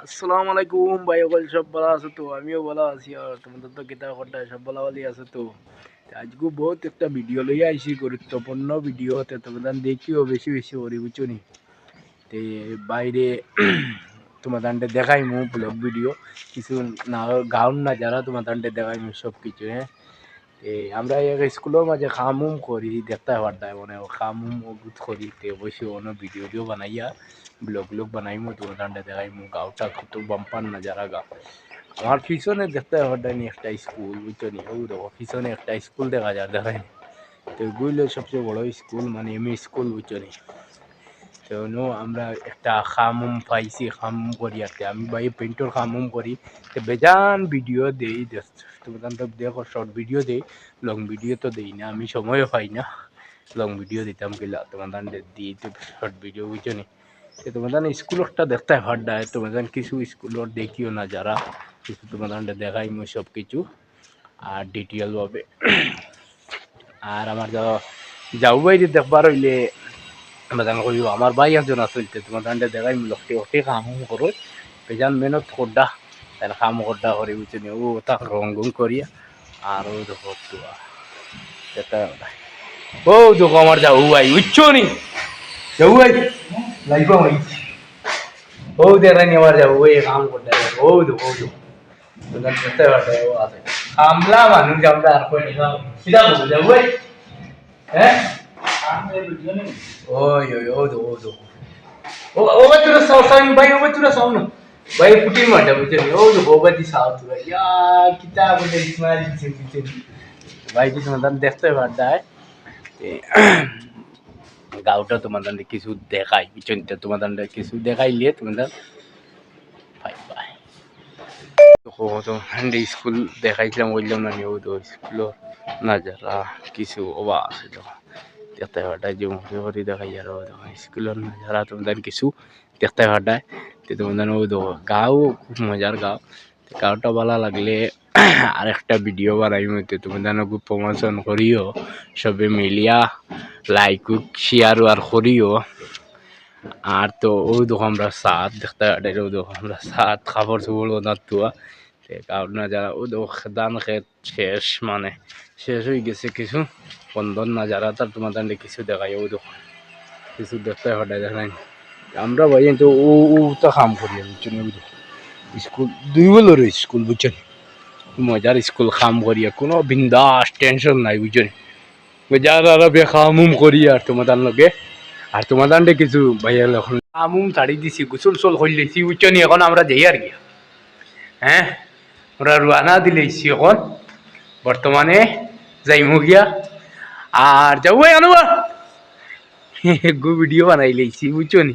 আসসালামু আলাইকুম ভাই, সকল সব ভালো আছো তো? আমিও ভালো আছি। আর তোমাদের তো কিতা করতে সব ভালো ভালো আছে তো? আজকে বহুত একটা ভিডিও লইয়া আইছি, গুরুত্বপূর্ণ ভিডিও হতে তোমাদের দেখিও বেশি বেশি করি বুঝছো নি? তে বাইরে তোমাদের দেখাই মু ব্লগ ভিডিও কিছু না, গাউন না যারা তোমাদের দেখাই মু সব কিছু। হ্যাঁ, আমরা এক স্কুলের মাঝে খামুম করি দেখতে পারতাম, মানে খামুম ওগুত করি তে অবশ্যই অন্য ভিডিও বানাইয়া ব্লগ বানাইমু তোমাদের দেখাইমু গাঁওটা কত বাম্পার না যারা গা। আমার পিছনে দেখতে পারতাম একটা স্কুল বুঝছো নি? ও দেখো পিছনে একটা স্কুল দেখা যায়, দেখাই তো এগুলো সবচেয়ে বড় স্কুল, মানে এমই স্কুল বুঝছো নি? তো আমরা একটা খামুম পাইছি, খামুম করি আর আমি ভাই পেন্টর খামুম করি তো বেজান ভিডিও দেই, তোমাদের তো দেখো শর্ট ভিডিও দেই, লং ভিডিও তো দেই না, আমি সময়ও পাই না লং ভিডিও দিতাম গেলা তোমাদের দিই তো শর্ট ভিডিও বুঝছো নি? তোমাদের স্কুলটা দেখতে পারডায় তোমাদের কিছু স্কুলত দেখিও না যারা কিছু তোমাদের দেখাই মই সব কিছু আর ডিটেল ভাবে। আর আমার যাও বাইরে দেখবার হইলে কইব আমার ভাই একজন আসলতে তোমাদের দেখাই লোকটি অতি কাম করো বেজান মেহনত করডা, তার কাম করডা করে বুঝছো নি? ও তাক রঙ করিয়া আর ও দেখো ও দেখো আমার যাও ভাই বুঝছো নি? যাও ভাই লাইফ ও দেখানি আমার যাবো ওই কাম করতে ও দেখো দেখতে পারবে ও আছে আমলা মানুষ আমরা আর কই না সিধা বলে যাবো ভাই। হ্যাঁ ওই ওই ও দেখো ও ও তোরা সাউন্ড ভাই, ও তোরা সাউন্ড ভাই পুটি মারটা বুঝলি? ও দেখো বাদি সাউন্ড তোরা ইয়া কিতা বলে ইসমাইল দিছে ভাই কিছু না দেখতে পারদা গাঁওটা তোমাদের কিছু দেখাই বুঝছেন? তোমাদের কিছু দেখাইলে তোমাদের পাই পাই স্কুল দেখাইছিলাম বললাম না নিউ তো স্কুল না যারা কিছু অবা আছিল দেখতে পাঠায় যে মুখে দেখাই আর স্কুলের না যারা তোমাদের কিছু দেখতে পাঠায় তোমাদের ও দেখো গাঁও খুব মজার গাঁও, গাঁওটা ভালো লাগলে আরেকটা ভিডিও বানাই মধ্যে তোমাদের খুব প্রমোশন করিও সবে মিলিয়া লাইক শেয়ার আর করিও। আর তো ও দেখো আমরা সাত দেখতে পাঠাই, ও দেখো আমরা সাত খাবার চুবড় ওনার তোয়া কারণ যারা ও ধান খেত শেষ, মানে শেষ হয়ে গেছে কিছু বন্ধন না যারা তার তোমাদের কিছু দেখাই ও দেখো কিছু দেখতে হঠাৎ দেখাই আমরা ভাই তো ও তো কাম করি বুঝছেন? স্কুল দুই বছর স্কুল বুঝছেন? মজার স্কুল কাম করিয়া কোনো বিন্দাস টেনশন নাই বুঝছেন? যারা বেখামুম করি আর তোমাদের লগে আর তোমাদের কিছু ভাইয়া এখন আমুম ছাড়ি দিছি গোসল সোল হইলেছি বুঝছেন? এখন আমরা যাই আর কি। হ্যাঁ, আমরা রুয়ানা দিলেছি এখন বর্তমানে যাইমু গিয়া আর যাবো আনুবা গো ভিডিও বানাই লাইছি বুঝছো নি?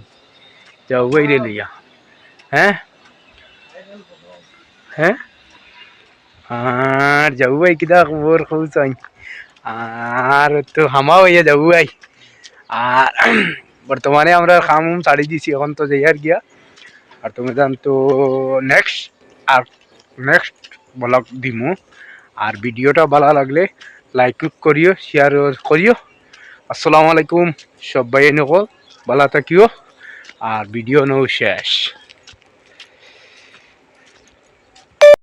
যাও বাইরে লইয়া। হ্যাঁ হ্যাঁ আর যাবো ভাই কিতা খবর খুঁজাই আর তো হামা হইয়া যাবো ভাই। আর বর্তমানে আমরা খাম ছাড়ি দিছি এখন তো যাই আর গিয়া আর তুমি জান তো নেক্সট ব্লগ দিমু। আর ভিডিওটা ভালো লাগলে লাইক করিও, শেয়ার করিও। আসসালামু আলাইকুম, সবাই নকল ভালো থাকিও আর ভিডিও নৌ শেষ।